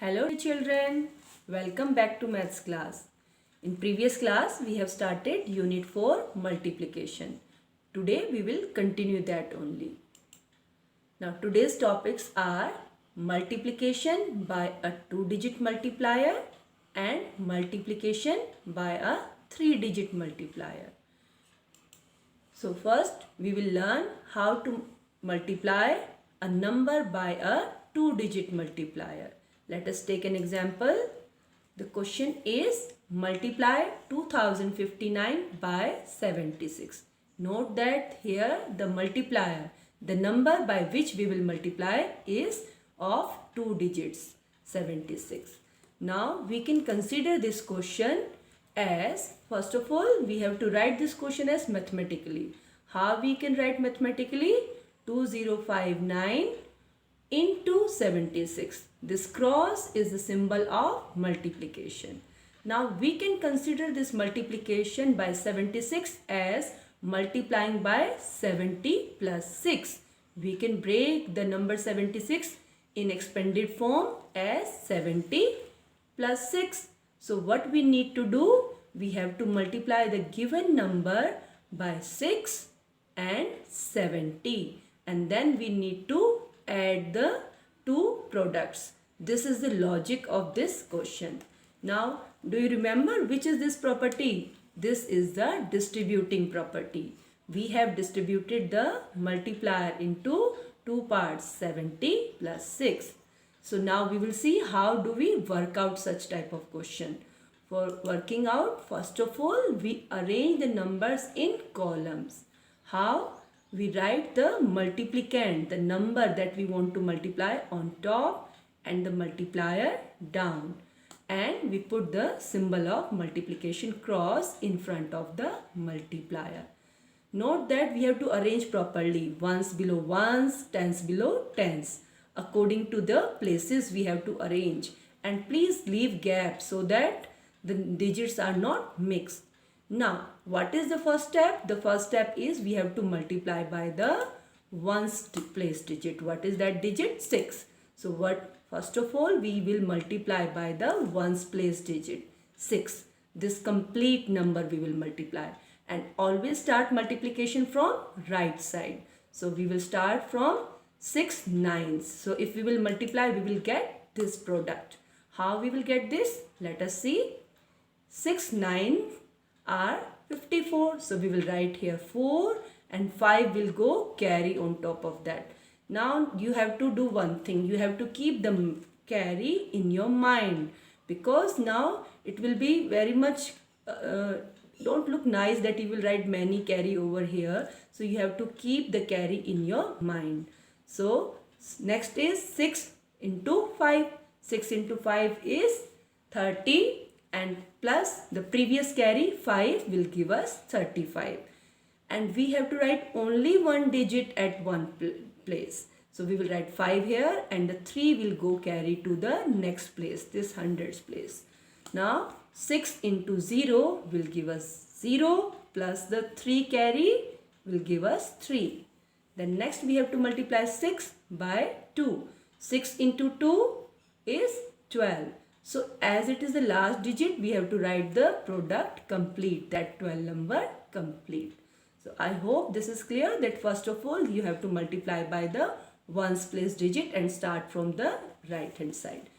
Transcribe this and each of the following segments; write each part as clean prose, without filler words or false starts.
Hello children, welcome back to maths class. In previous class we have started unit 4 multiplication. Today we will continue that only. Now today's topics are multiplication by a 2-digit multiplier and multiplication by a 3-digit multiplier. So first we will learn how to multiply a number by a 2-digit multiplier. Let us take an example. The question is multiply 2059 by 76. Note that here the multiplier, the number by which we will multiply is of 2 digits, 76. Now we can consider this question as, first of all, we have to write this question as mathematically. How we can write mathematically? 2059 into 76. This cross is the symbol of multiplication. Now we can consider this multiplication by 76 as multiplying by 70 plus 6. We can break the number 76 in expanded form as 70 plus 6. So what we need to do? We have to multiply the given number by 6 and 70. And then we need to add the two products. This is the logic of this question. Now, do you remember which is this property? This is the distributing property. We have distributed the multiplier into two parts, 70 plus 6. So now we will see how do we work out such type of question. For working out, first of all, we arrange the numbers in columns. How? We write the multiplicand, the number that we want to multiply on top and the multiplier down. And we put the symbol of multiplication cross in front of the multiplier. Note that we have to arrange properly, ones below ones, tens below tens, according to the places we have to arrange. And please leave gaps so that the digits are not mixed. Now, what is the first step? The first step is we have to multiply by the ones place digit. What is that digit? 6. So first of all, we will multiply by the ones place digit, 6. This complete number we will multiply. And always start multiplication from right side. So we will start from 6 nines. So if we will multiply, we will get this product. How we will get this? Let us see. 6 9 are 54. So we will write here 4 and 5 will go carry on top of that. Now you have to do one thing. You have to keep the carry in your mind, because now it will be very much, don't look nice that you will write many carry over here. So you have to keep the carry in your mind. So next is 6 into 5. 6 into 5 is 30. And plus the previous carry 5 will give us 35. And we have to write only one digit at one place. So we will write 5 here and the 3 will go carry to the next place, this hundreds place. Now 6 into 0 will give us 0 plus the 3 carry will give us 3. Then next we have to multiply 6 by 2. 6 into 2 is 12. So as it is the last digit, we have to write the product complete, that 12 number complete. So I hope this is clear that first of all you have to multiply by the ones place digit and start from the right hand side.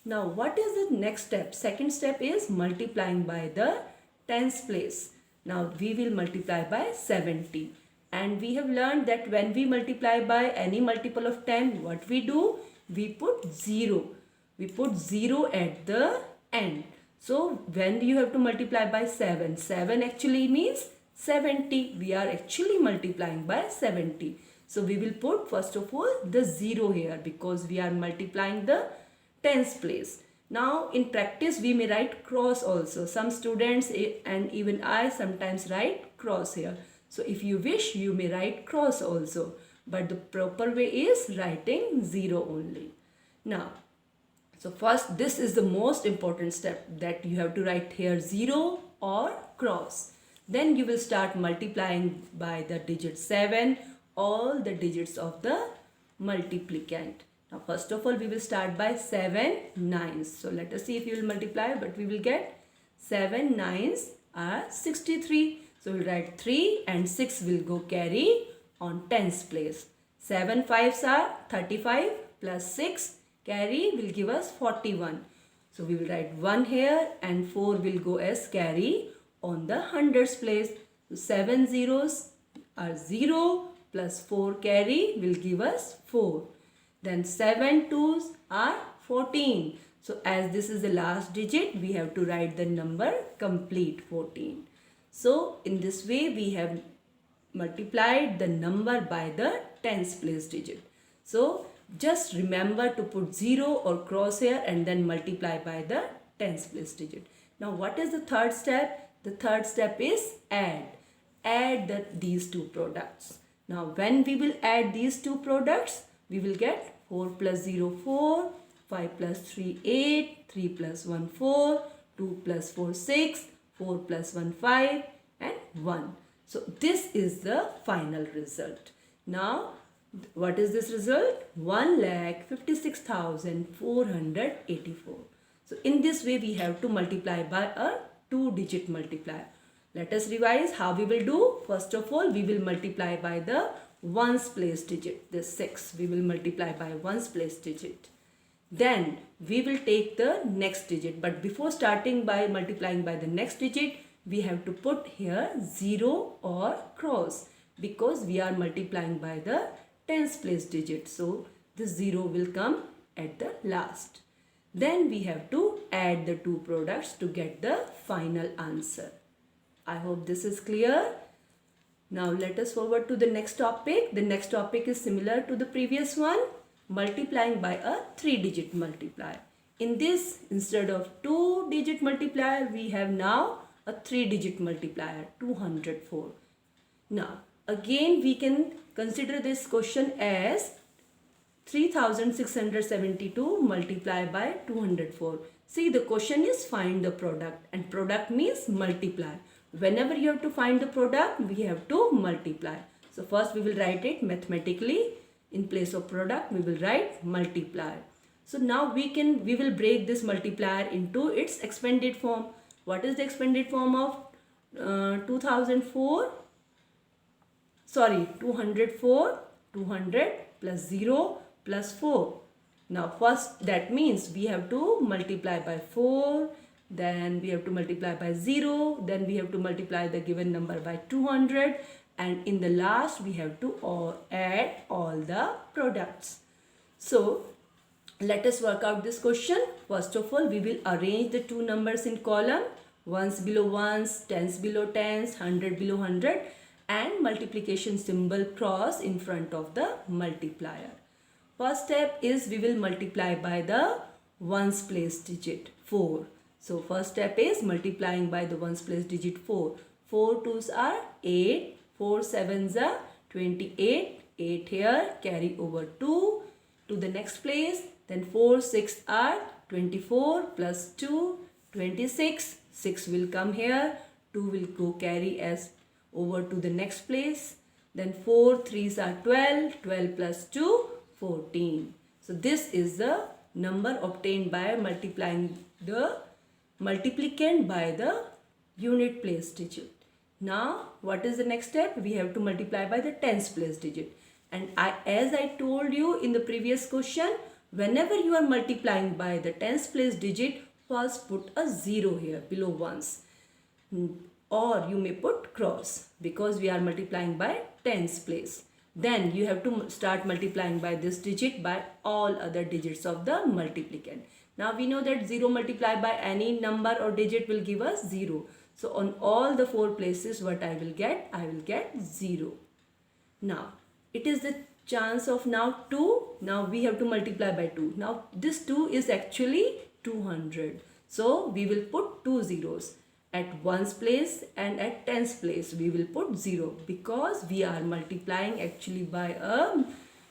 Now what is the next step? Second step is multiplying by the tens place. Now we will multiply by 70. And we have learned that when we multiply by any multiple of 10, what we do? We put 0. We put 0 at the end. So when you have to multiply by 7, 7 actually means 70. We are actually multiplying by 70. So we will put first of all the 0 here because we are multiplying the tens place. Now in practice we may write cross also. Some students and even I sometimes write cross here. So if you wish, you may write cross also. But the proper way is writing 0 only. Now, so first, this is the most important step, that you have to write here 0 or cross. Then you will start multiplying by the digit 7 all the digits of the multiplicand. Now first of all we will start by 7 nines. So let us see if you will multiply, but we will get 7 nines are 63. So we'll write 3 and 6 will go carry on tens place. 7 fives are 35 plus 6 carry will give us 41. So we will write 1 here and 4 will go as carry on the hundreds place. So 7 zeros are 0 plus 4 carry will give us 4. Then 7 twos are 14. So as this is the last digit, we have to write the number complete 14. So in this way we have multiplied the number by the tens place digit. So just remember to put 0 or cross here and then multiply by the tens place digit. Now what is the third step? The third step is add. Add these two products. Now when we will add these two products, we will get 4 plus 0 4, 5 plus 3 8, 3 plus 1 4, 2 plus 4 6, 4 plus 1 5 and 1. So this is the final result. Now what is this result? 1,56,484. So in this way we have to multiply by a 2-digit multiplier. Let us revise how we will do. First of all, we will multiply by the ones place digit. This 6 we will multiply by ones place digit. Then we will take the next digit. But before starting by multiplying by the next digit, we have to put here 0 or cross because we are multiplying by the tens place digit. So this 0 will come at the last. Then we have to add the two products to get the final answer. I hope this is clear. Now let us forward to the next topic. The next topic is similar to the previous one, multiplying by a 3-digit multiplier. In this, instead of 2-digit multiplier, we have now a 3-digit multiplier, 204. Now again we can consider this question as 3672 multiplied by 204. See, the question is find the product and product means multiply. Whenever you have to find the product, we have to multiply. So first we will write it mathematically. In place of product, we will write multiply. So now we will break this multiplier into its expanded form. What is the expanded form of 204? Sorry, 204, 200 plus 0 plus 4. Now first that means we have to multiply by 4. Then we have to multiply by 0, then we have to multiply the given number by 200, and in the last we have to add all the products. So let us work out this question. First of all, we will arrange the two numbers in column, ones below ones, tens below tens, 100 below 100, and multiplication symbol cross in front of the multiplier. First step is we will multiply by the ones place digit 4. So first step is multiplying by the ones place digit 4. 4 twos are 8, 4 sevens are 28, 8 here, carry over 2 to the next place. Then 4 6 are 24 plus 2, 26, 6 will come here, 2 will go carry as over to the next place. Then 4 3s are 12, 12 plus 2, 14. So this is the number obtained by multiplying the multiplicand by the unit place digit. Now what is the next step? We have to multiply by the tens place digit. And as I told you in the previous question, whenever you are multiplying by the tens place digit, first put a 0 here below ones. Or you may put cross because we are multiplying by tens place. Then you have to start multiplying by this digit by all other digits of the multiplicand. Now we know that 0 multiplied by any number or digit will give us 0. So on all the 4 places what I will get 0. Now it is the chance of now 2. Now we have to multiply by 2. Now this 2 is actually 200. So we will put 2 zeros. At ones place and at tens place we will put 0 because we are multiplying actually by a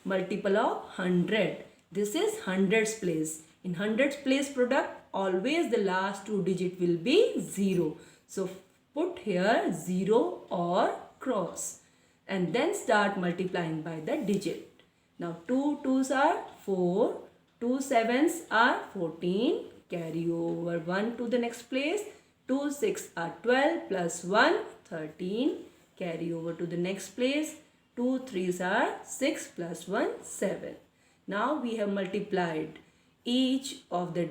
multiple of 100. This is hundreds place. In hundreds place product, always the last 2 digit will be 0. So put here 0 or cross and then start multiplying by the digit. Now 2 2s are 4, 2 7s are 14, carry over 1 to the next place, 2 6 are 12 plus 1 13, carry over to the next place, 2 3s are 6 plus 1 7. Now we have multiplied each of the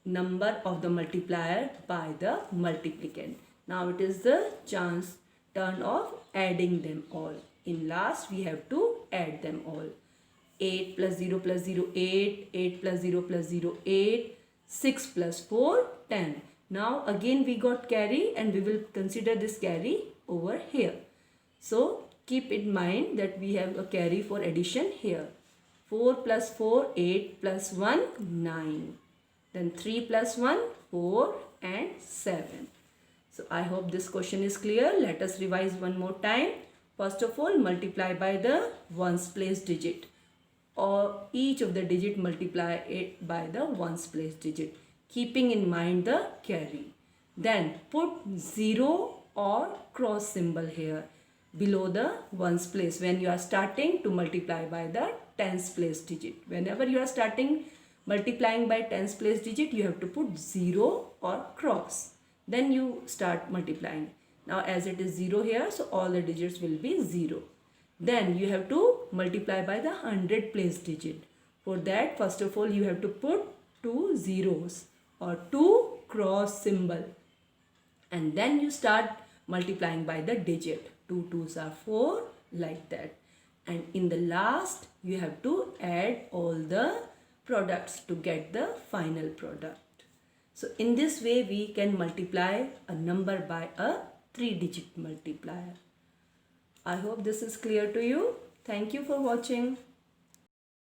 number of the multiplier by the multiplicand. Now it is the turn of adding them all. In last we have to add them all. 8 plus 0 plus 0 8, 8 plus 0 plus 0 8, 6 plus 4 10. Now again we got carry and we will consider this carry over here. So keep in mind that we have a carry for addition here. 4 plus 4 8 plus 1 9. Then 3 plus 1 4 and 7. So I hope this question is clear. Let us revise one more time. First of all, multiply by the ones place digit, or each of the digit multiply it by the ones place digit, keeping in mind the carry. Then put 0 or cross symbol here below the ones place when you are starting to multiply by the tens place digit. Whenever you are starting multiplying by tens place digit, you have to put 0 or cross. Then you start multiplying. Now as it is 0 here, so all the digits will be 0. Then you have to multiply by the 100 place digit. For that, first of all, you have to put 2 zeros or 2 cross symbol. And then you start multiplying by the digit. 2 2s are 4, like that. And in the last, you have to add all the products to get the final product. So in this way, we can multiply a number by a 3-digit multiplier. I hope this is clear to you. Thank you for watching.